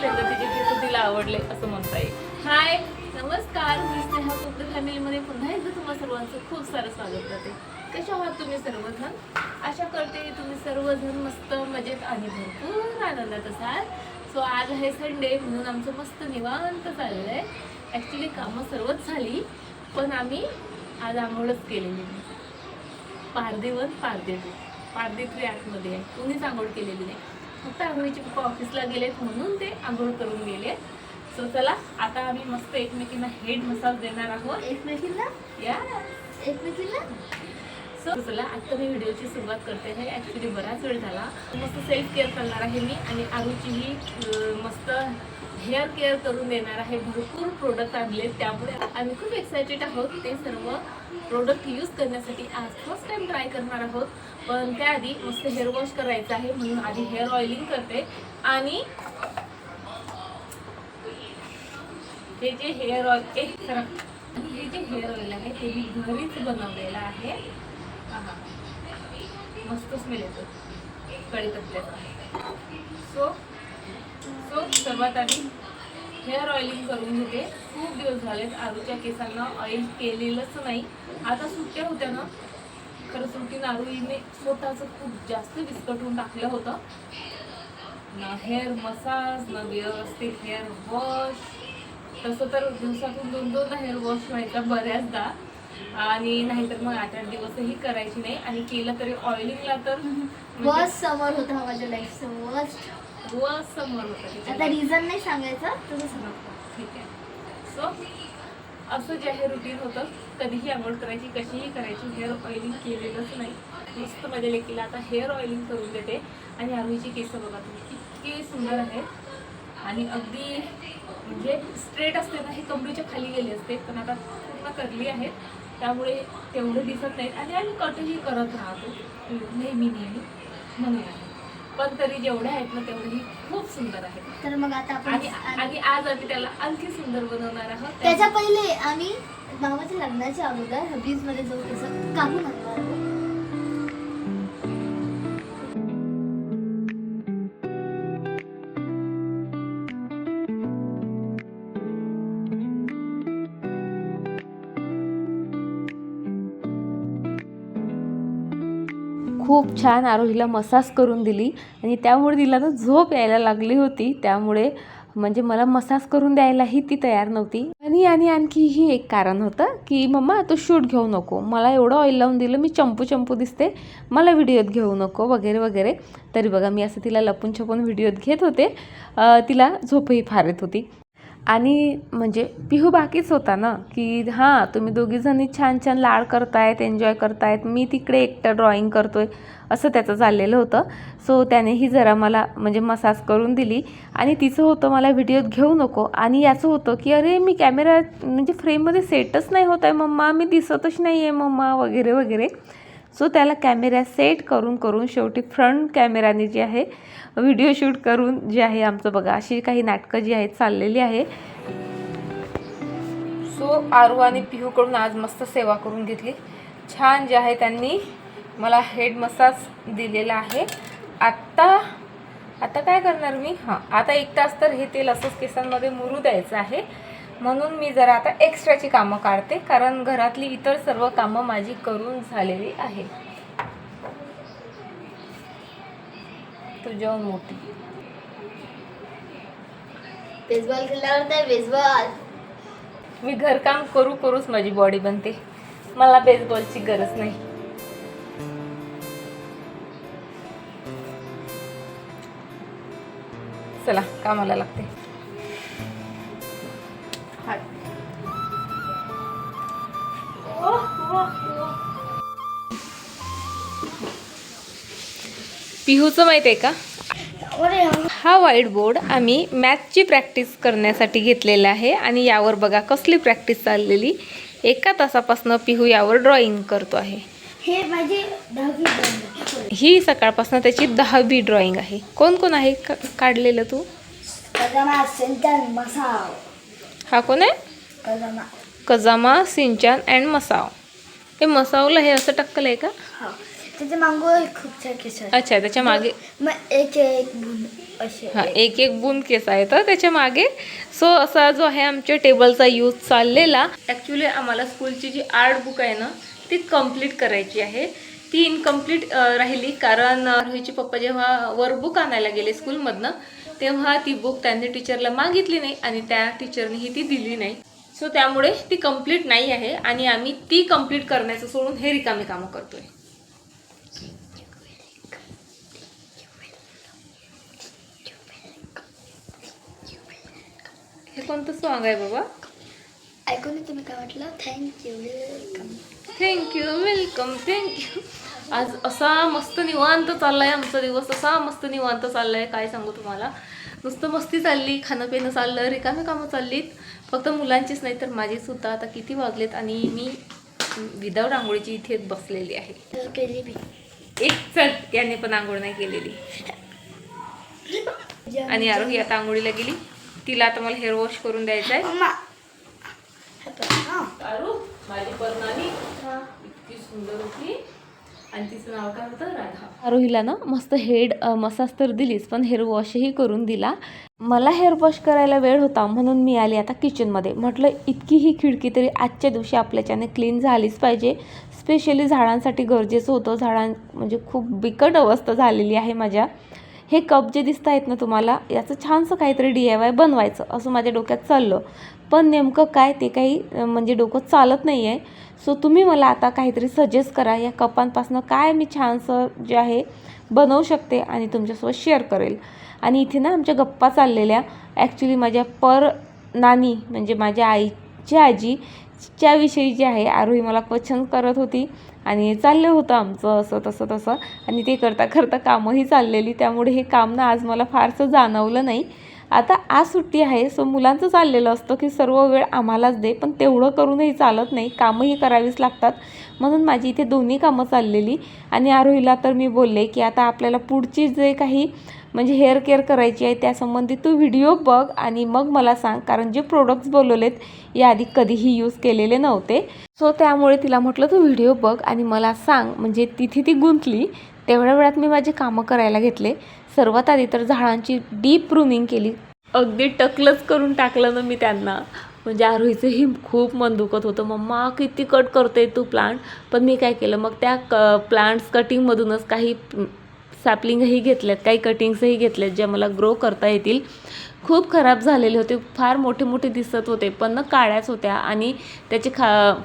संगतीचे केस तिला आवडले असं म्हणता येईल. हाय नमस्कार, मी स्नेहा कोपरे फॅमिलीमध्ये पुन्हा एकदा तुम्हा सर्वांचं खूप सारं स्वागत करते. कशा आहात तुम्ही सर्वजण? आशा करते तुम्ही सर्वजण मस्त मजेत आणि भरपूर आनंदात असाल. सो आज आहे संडे म्हणून आमचं मस्त निवांत चाललं आहे. ॲक्च्युली कामं सर्वच झाली पण आम्ही आज आंघोळच केलेली नाही. पारदेवर पारदेत्री आतमध्ये आहे, कोणीच आंघोळ केलेली नाही. फक्त आंघोळीचे पप्पा ऑफिसला गेलेत म्हणून ते आंघोळ करून गेले. सो चला आता आम्ही मस्त एकमेकींना हेड मसाज देणार आहोत. एकमेकींना सो चला आता मी व्हिडिओची सुरुवात करते आहे. ॲक्च्युली बराच वेळ झाला. मस्त सेल्फ केअर करणार आहे मी आणि आरूचीही मस्त हेअर केअर करून देणार आहे. भरपूर प्रोडक्ट आणले त्यामुळे आम्ही खूप एक्सायटेड आहोत ते सर्व प्रोडक्ट यूज करण्यासाठी. आज फर्स्ट टाइम ट्राय करणार आहोत पण त्याआधी मस्त हेअर वॉश करायचं आहे म्हणून आधी हेअर ऑइलिंग करते. आणि हे जे हेअर ऑइल हे जे हेअर ऑइल आहे ते मी घरीच बनवलेलं आहे. मस्त स्मेल येतो कढीपत्त्याचा. सो सर्वात आधी हेअर ऑइलिंग करून घेते. खूप दिवस झालेत आरूच्या केसांना ऑइल केलेलंच नाही. आता सुट्ट्या होत्या ना, खरं सुट्टीनं आरूने स्वतःचं खूप जास्त विस्कटून टाकलं होतं. ना हेअर मसाज ना व्यवस्थित हेअर वॉश. तसं तर दिवसातून 2-2 हेअर वॉश व्हायचा बऱ्याचदा आणि नाहीतर मग 8-8 दिवसही करायची नाही. आणि केलं तरी ऑइलिंगला तर वर्स्ट समर होता माझ्या लाईफचा. वर्स्ट समोर होतं. आता रिझन नाही सांगायचं तुझं समज. ठीक आहे. सो असं जे आहे रुटीन होतं. कधीही आंघोळ करायची कशीही करायची हेअर ऑइलिंग केलेलंच नाही. मस्त माझ्या लेकीला आता हेअर ऑइलिंग करून देते. आणि आरूची केस बघा तुम्ही इतके सुंदर आहेत आणि अगदी म्हणजे स्ट्रेट असते ना, हे कमरेच्या खाली गेले असते पण आता पूर्ण करली आहेत त्यामुळे तेवढे दिसत नाहीत. आणि आम्ही कटही करत राहतो नेहमी म्हणून आहे. पण तरी जेवढे आहेत ना तेवढेही खूप सुंदर आहेत. तर मग आता आपण आणि आज आम्ही त्याला आणखी सुंदर बनवणार आहोत. त्याच्या पहिले आम्ही भावाच्या लग्नाच्या अगोदर हबीज मध्ये जाऊ तसं काढून आणणार आहोत. खूप छान आरोहीला मसाज करून दिली आणि त्यामुळे तिला ना झोप यायला लागली होती. त्यामुळे म्हणजे मला मसाज करून द्यायलाही ती तयार नव्हती. आणि आणखीही एक कारण होतं की मम्मा तू शूट घेऊ नको, मला एवढं ऑइल लावून दिलं, मी चंपू दिसते, मला व्हिडिओत घेऊ नको वगैरे वगैरे. तरी बघा मी असं तिला लपून छपून व्हिडिओत घेत होते. तिला झोपही फार येत होती. आणि म्हणजे पिहू बाकीच होता ना की हां तुम्ही दोघीजणी छान छान लाड करतायत, एन्जॉय करतायत, मी तिकडे एकटं ड्रॉइंग करतोय असं त्याचं चाललेलं होतं. सो त्यानेही जरा मला म्हणजे मसाज करून दिली. आणि तिचं होतं मला व्हिडिओत घेऊ नको आणि याचं होतं की अरे मी कॅमेरा म्हणजे फ्रेममध्ये सेटच नाही होत आहे मम्मा, मी दिसतच नाही आहे मम्मा वगैरे वगैरे. सो त्याला कॅमेरा सेट करून शेवटी फ्रंट कॅमेराने जे आहे व्हिडिओ शूट करून जे आहे आमचं बघा अशी काही नाटकं जी आहेत चाललेली आहे. सो आरू आणि पिहूकडून आज मस्त सेवा करून घेतली. छान जे आहे त्यांनी मला हेड मसाज दिलेला आहे. आता काय करणार मी, आता 1 तास तर हे तेल असंच केसांमध्ये मुरू द्यायचं आहे. म्हणून मी जरा आता एक्स्ट्राची कामं काढते कारण घरातली इतर सर्व कामं माझी करून झालेली आहे. तुझ्याहून मोठी बेसबॉल खेळल्यावर ते बेसबॉल. मी घरकाम करूच माझी बॉडी बनते, मला बेसबॉलची गरज नाही. चला कामाला लागते. पिहूचं माहिती आहे का, हा व्हाईट बोर्ड आम्ही मॅथची प्रॅक्टिस करण्यासाठी घेतलेला आहे. आणि यावर बघा कसली प्रॅक्टिस चाललेली. 1 तासापासून पिहू यावर ड्रॉइंग करतो आहे. हे माझी 10वी ड्रॉइंग. ही सकाळपासून त्याची 10वी ड्रॉइंग आहे. कोण आहे काढलेलं तू? कजामा सिंचन मसाव. हा कोण आहे? कजामा सिंचन अँड मसाव. हे मसावला हे असं टक्कल आहे का? त्याच्या मागं खूप सारे केस आहेत. अच्छा, त्याच्या मागे मग एक एक बुंद असे हां, एक एक बुंद केस आहे तर त्याच्या मागे. सो असा जो आहे आमच्या टेबलचा यूज चाललेला. ॲक्च्युली आम्हाला स्कूलची जी आर्ट बुक आहे ना ती कंप्लीट करायची आहे. ती इनकम्प्लीट राहिली कारण रोहितचे पप्पा जेव्हा वर्कबुक आणायला गेले स्कूलमधनं तेव्हा ती बुक त्यांनी टीचरला मागितली नाही आणि त्या टीचरनेही ती दिली नाही. सो त्यामुळे ती कंप्लीट नाही आहे आणि आम्ही ती कंप्लीट करण्याचं सोडून हे रिकामी कामं करतोय. हे कोणतं सॉंग आहे बाबा? ऐकून तुम्ही काय म्हटलं? Thank you welcome. Thank you welcome thank you. आज असा मस्त निवांत चाललाय आमचा दिवस, असा मस्त निवांत चाललाय काय सांगू तुम्हाला. नुसतं मस्ती चालली, खाणं पिणं चाललं, रिकामी कामं चाललीत. फक्त मुलांचीच नाही तर माझी सुद्धा. आता किती वाजलेत आणि मी विदाऊट आंघोळीची इथेच बसलेली आहे. केली मी. एक चल याने पण आंघोळ नाही केलेली आणि आरोही आता आंघोळीला गेली. तिला आता मला हेअर वॉश करून द्यायचं आहे. मम्मा आरू माझी परनानी इतकी सुंदर होती आणि तिचं नाव काय होतं? राधा. आरोहीला ना मस्त हेड मसाज तर दिलीच पण हेअर वॉशही करून दिला. मला हेअर वॉश करायला वेळ होता म्हणून मी आली आता किचनमध्ये. म्हटलं इतकी ही खिडकी तरी आजच्या दिवशी आपल्याच्याने क्लीन झालीच पाहिजे. स्पेशली झाडांसाठी गरजेचं होतं. म्हणजे खूप बिकट अवस्था झालेली आहे माझ्या. हे कप जे दिसत आहेत ना तुम्हाला याचं छानसं काहीतरी DIY बनवायचं असं माझ्या डोक्यात चाललं पण नेमकं काय ते काही म्हणजे डोकं चालत नाही आहे. सो तुम्ही मला आता काहीतरी सजेस्ट करा या कपांपासून काय मी छानसं जे आहे बनवू शकते आणि तुमच्यासोबत शेअर करेल. आणि इथे ना आमच्या गप्पा चाललेल्या ॲक्च्युली माझ्या नानी म्हणजे माझ्या आईची आजीच्या विषयी जे आहे आरोही मला क्वेश्चन करत होती आणि चाललं होतं आमचं असं तसं तसं आणि ते करता करता कामंही चाललेली. त्यामुळे हे काम ना आज मला फारसं जाणवलं नाही. आता आज सुट्टी आहे सो मुलांचं चाललेलं असतं की सर्व वेळ आम्हालाच दे पण तेवढं करूनही चालत नाही. कामंही करावीच लागतात म्हणून माझी इथे दोन्ही कामं चाललेली. आणि आरोहीला तर मी बोलले की आता आपल्याला पुढची जे काही म्हणजे हेअर केअर करायची आहे त्यासंबंधी तू व्हिडिओ बघ आणि मग मला सांग कारण जे प्रोडक्ट्स बोलवलेत याआधी कधीही यूज केलेले नव्हते. सो त्यामुळे तिला म्हटलं तू व्हिडिओ बघ आणि मला सांग. म्हणजे तिथे ती गुंतली. तेवढ्या वेळात मी माझी कामं करायला घेतले. सर्वात आधी तर झाडांची डीप प्रूनिंग केली. अगदी टकलच करून टाकलं ना मी त्यांना. म्हणजे आरोहीचंही खूप मन दुखत होतं मम्मा किती कट करते तू प्लांट. पण मी काय केलं मग त्या प्लांट्स कटिंगमधूनच काही सॅपलिंगही घेतल्यात काही कटिंग्सही घेतल्यात ज्या मला ग्रो करता येतील. खूप खराब झालेले होते फार मोठे मोठे दिसत होते पण ना काळ्याच होत्या आणि त्याची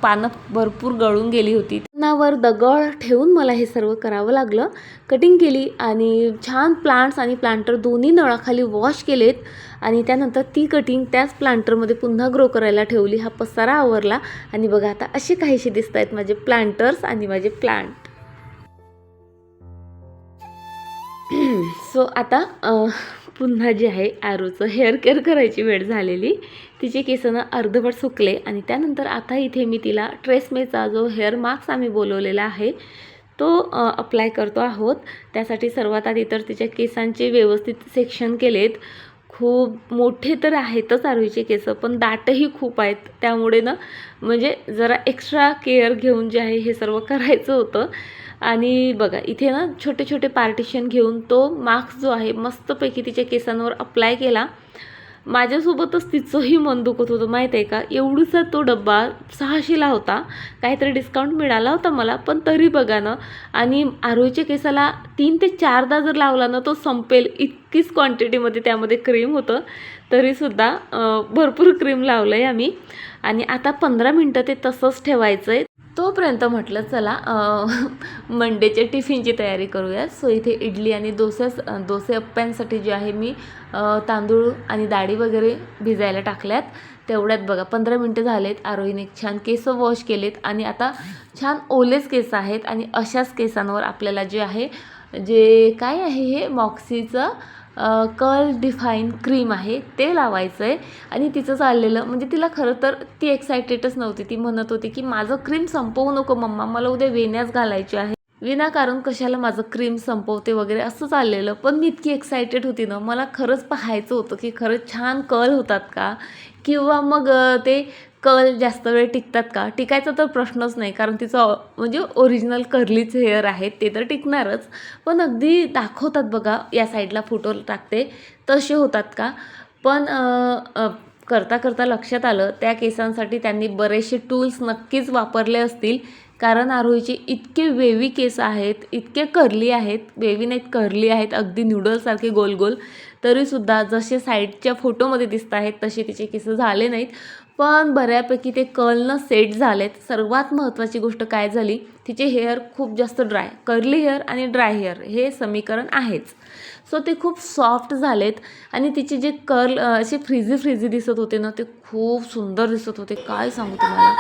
पानं भरपूर गळून गेली होती. नावर दगड ठेवून मला हे सर्व करावं लागलं. कटिंग केली आणि छान प्लांट्स आणि प्लांटर दोन्ही नळाखाली वॉश केलेत आणि त्यानंतर ती कटिंग त्याच प्लांटरमध्ये पुन्हा ग्रो करायला ठेवली. हा पसारा आवरला आणि बघा आता असे काहीसे दिसत आहेत माझे प्लांटर्स आणि माझे प्लांट. सो आता पुन्हा जे आहे आरूचं हेअर केअर करायची वेळ झालेली. तिचे केसं अर्धवट सुकले आणि त्यानंतर आता इथे मी तिला ट्रेसमेचा जो हेअर मास्क आम्ही बोलवलेला आहे तो अप्लाय करतो आहोत. त्यासाठी सर्वात आधी तर तिच्या केसांचे व्यवस्थित सेक्शन केलेत. खूप मोठे तर आहेतच आरोहीचे केस पण दाटही खूप आहेत. त्यामुळे ना म्हणजे जरा एक्स्ट्रा केअर घेऊन जे आहे हे सर्व करायचं होतं. आणि बघा इथे ना छोटे छोटे पार्टिशन घेऊन तो मास्क जो आहे मस्तपैकी तिच्या केसांवर अप्लाय केला. माझ्यासोबतच तिचंही मन दुखत होतं माहीत आहे का. एवढूसा तो डब्बा 600ला होता. काहीतरी डिस्काउंट मिळाला होता मला पण तरी बघा ना. आणि आरोहीच्या केसाला 3 ते 4दा जर लावला ना तो संपेल इतकीच क्वांटिटीमध्ये त्यामध्ये क्रीम होतं. तरीसुद्धा भरपूर क्रीम लावलं आहे आम्ही. आणि आता 15 मिनटं ते तसंच ठेवायचं आहे. तोपर्यंत म्हटलं चला मंडेच्या टिफिनची तयारी करूया. सो इथे इडली आणि डोसे अप्प्यांसाठी जे आहे मी तांदूळ आणि डाळी वगैरे भिजायला टाकल्यात. तेवढ्यात बघा 15 मिनटं झालेत. आरोहीने छान केस वॉश केलेत आणि आता छान ओलेच केस आहेत आणि अशाच केसांवर आपल्याला जे आहे जे काय आहे हे मॉक्सीचं कर्ल डिफाईन क्रीम आहे ते लावायचं आहे. आणि तिचं चाललेलं म्हणजे तिला खरं तर ती एक्सायटेडच नव्हती. ती म्हणत होती की माझं क्रीम संपवू नको मम्मा मला उद्या वेण्याच घालायची आहे. विनाकारण कशाला माझं क्रीम संपवते वगैरे असं चाललेलं. पण मी इतकी एक्सायटेड होती ना मला खरंच पाहायचं होतं की खरंच छान कर्ल होतात का किंवा मग ते कर्ल जास्त वेळ टिकतात का? टिकायचा तर प्रश्नच नाही, कारण तिचं म्हणजे ओरिजिनल कर्लीच हेअर आहेत, ते तर टिकणारच. पण अगदी दाखवतात बघा, या साईडला फोटो टाकते तसे होतात का? पण करता करता लक्षात आलं त्या केसांसाठी त्यांनी बरेचसे टूल्स नक्कीच वापरले असतील, कारण आरोहीचे इतके वेवी केस आहेत, इतके कर्ली आहेत, वेवी नाहीत कर्ली आहेत, अगदी न्यूडलसारखे गोल गोल. तरीसुद्धा जसे साईडच्या फोटोमध्ये दिसत आहेत तसे तिचे केस झाले नाहीत, पण बऱ्यापैकी ते कर्लनं सेट झालेत. सर्वात महत्त्वाची गोष्ट काय झाली, तिचे हेअर खूप जास्त ड्राय, कर्ली हेअर आणि ड्राय हेअर हे समीकरण आहेच. सो ते खूप सॉफ्ट झालेत आणि तिचे जे कर्ल असे फ्रिझी दिसत होते ना, ते खूप सुंदर दिसत होते. काय सांगू तुम्हाला,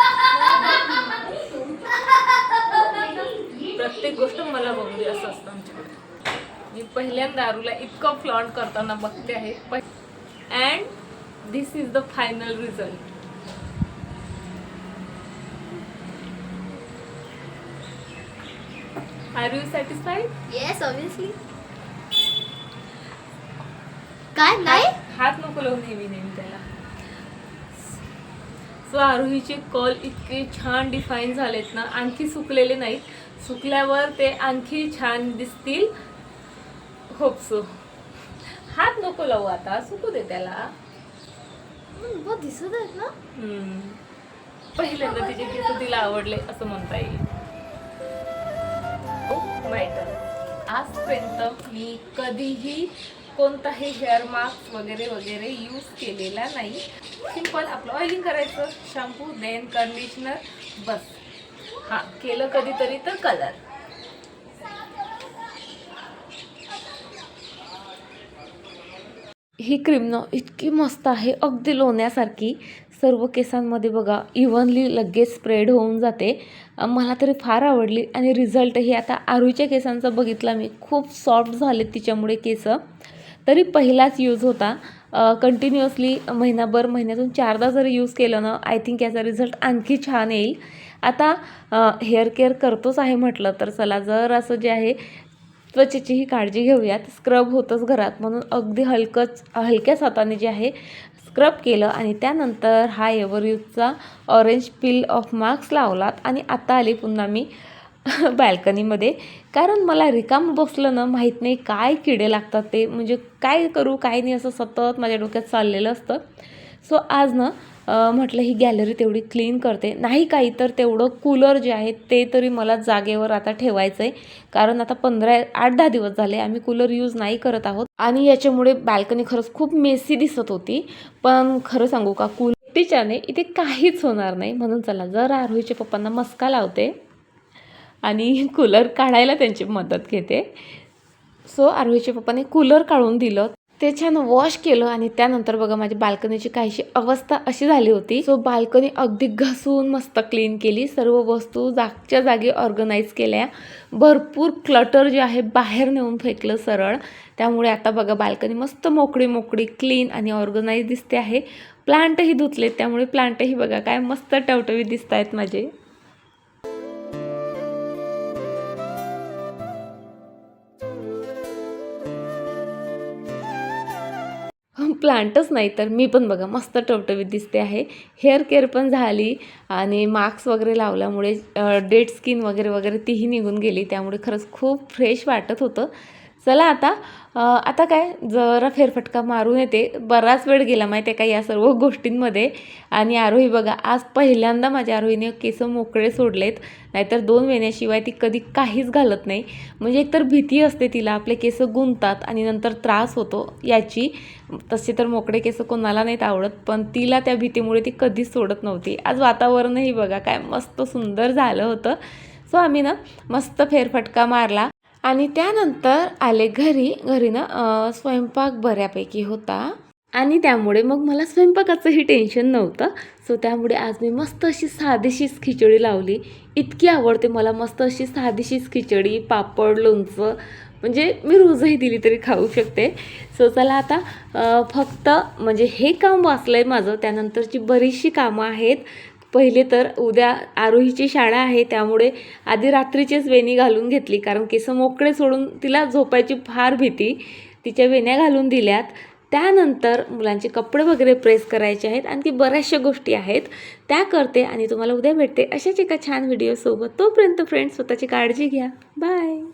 प्रत्येक गोष्ट मला बघू दे असं असतं आमच्याकडे. मी पहिल्यांदा आरूला इतकं फ्लॉन्ट करताना बघते आहे. And this is the final result. Are you satisfied? Yes obviously. काय नाही हात नको लावून नेहमी त्याला. सो आरोहीचे कर्ल इतके छान डिफाईन झालेत ना, आणखी सुकलेले नाहीत. सुकल्यावर ते आणखी छान दिसतील. Hope so. हात नको लावू, आता सुकू दे त्याला. बहुत दिसत आहेत ना. पहिल्यांदा तिचे केस तिला आवडले असं म्हणता येईल. मॅटर आजपर्यंत मी कधीही कोणताही हेअर मास्क वगैरे यूज केलेला नाही. सिंपल आपलं ऑइलिंग करायचं, शॅम्पू देन कंडिशनर, बस. हां, केलं कधीतरी तर कलर. ही क्रीम ना इतकी मस्त आहे, अगदी लोण्यासारखी. सर्व केसांमध्ये बघा इव्हनली लगेच स्प्रेड होऊन जाते. मला तरी फार आवडली आणि रिझल्टही आता आरूच्या केसांचा बघितला मी, खूप सॉफ्ट झालेत तिच्यामुळे केस. तरी पहिलाच यूज होता, कंटिन्युअसली महिन्यातून 4दा जर यूज केलं ना, आय थिंक याचा रिझल्ट आणखी छान येईल. आता हेअर केअर करतोच आहे म्हटलं तर चला, जर असं जे आहे त्वचेचीही काळजी घेऊयात. स्क्रब होतंच घरात, म्हणून अगदी हलक्याच हाताने जे आहे स्क्रब केलं आणि त्यानंतर हा एव्हरयूथचा ऑरेंज पील ऑफ मास्क लावलात आणि आता आली पुन्हा मी बाल्कनीमध्ये, कारण मला रिकामं बसलं ना, माहीत नाही काय किडे लागतात ते, म्हणजे काय करू काय नाही असं सतत माझ्या डोक्यात चाललेलं असतं. सो आज ना म्हटलं ही गॅलरी तेवढी क्लीन करते, नाही काही तर तेवढं कूलर जे आहे ते तरी मला जागेवर आता ठेवायचं आहे, कारण आता 8-10 दिवस झाले आम्ही कूलर यूज नाही करत आहोत आणि याच्यामुळे बाल्कनी खरंच खूप मेसी दिसत होती. पण खरं सांगू का, कूलरच्याने इथे काहीच होणार नाही, म्हणून चला जरा आरोहीच्या पप्पांना मस्का लावते आणि कूलर काढायला त्यांची मदत घेते. सो आरोहीच्या पप्पाने कूलर काढून दिलं, ते छान वॉश केलं आणि त्यानंतर बघा माझी बाल्कनीची काहीशी अवस्था अशी झाली होती. सो बाल्कनी अगदी घासून मस्त क्लीन केली, सर्व वस्तू जागच्या जागी ऑर्गनाईज केल्या, भरपूर क्लटर जे आहे बाहेर नेऊन फेकलं सरळ. त्यामुळे आता बघा बाल्कनी मस्त मोकळी क्लीन आणि ऑर्गनाईज दिसते आहे. प्लांटही धुतलेत, त्यामुळे प्लांटही बघा काय मस्त टवटवीत दिसत आहेत माझे. प्लांटच नाही तर मी पण बघा मस्त टवटवीत दिसते आहे. हेअर केअर पण झाली आणि मास्क वगैरे लावल्यामुळे डेड स्किन वगैरे तीही निघून गेली, त्यामुळे खरंच खूप फ्रेश वाटत होतं. चला आता काय जरा फेरफटका मारून येते. बराच वेळ गेला माहिती आहे का या सर्व गोष्टींमध्ये. आणि आरोही बघा आज पहिल्यांदा माझ्या आरोहीने केस मोकळे सोडलेत, नाहीतर 2 वेण्याशिवाय ती कधी काहीच घालत नाही. म्हणजे एकतर भीती असते तिला, आपले केस गुंततात आणि नंतर त्रास होतो याची. तसे तर मोकळे केस कोणाला नाहीत आवडत, पण तिला त्या भीतीमुळे ती कधीच सोडत नव्हती. आज वातावरणही बघा काय मस्त सुंदर झालं होतं. सो आम्ही ना मस्त फेरफटका मारला आणि त्यानंतर आले घरी ना स्वयंपाक बऱ्यापैकी होता आणि त्यामुळे मग मला स्वयंपाकाचंही टेन्शन नव्हतं. सो त्यामुळे आज मी मस्त अशी साधीशीच खिचडी लावली. इतकी आवडते मला मस्त अशी साधीशीच खिचडी, पापड, लोणचं, म्हणजे मी रोजही दिली तरी खाऊ शकते. सो चला आता फक्त म्हणजे हे काम वाचलं आहे माझं, त्यानंतरची बरीचशी कामं आहेत. पहिले तर उद्या आरोहीची शाळा आहे, त्यामुळे आधी रात्रीचीच वेणी घालून घेतली, कारण केस मोकळे सोडून तिला झोपायची फार भीती. तिच्या वेण्या घालून दिल्यात. त्यानंतर मुलांचे कपडे वगैरे प्रेस करायचे आहेत. आणखी बऱ्याचशा गोष्टी आहेत त्या करते आणि तुम्हाला उद्या भेटते अशाच एका छान व्हिडिओसोबत. तोपर्यंत फ्रेंड्स स्वतःची काळजी घ्या. बाय.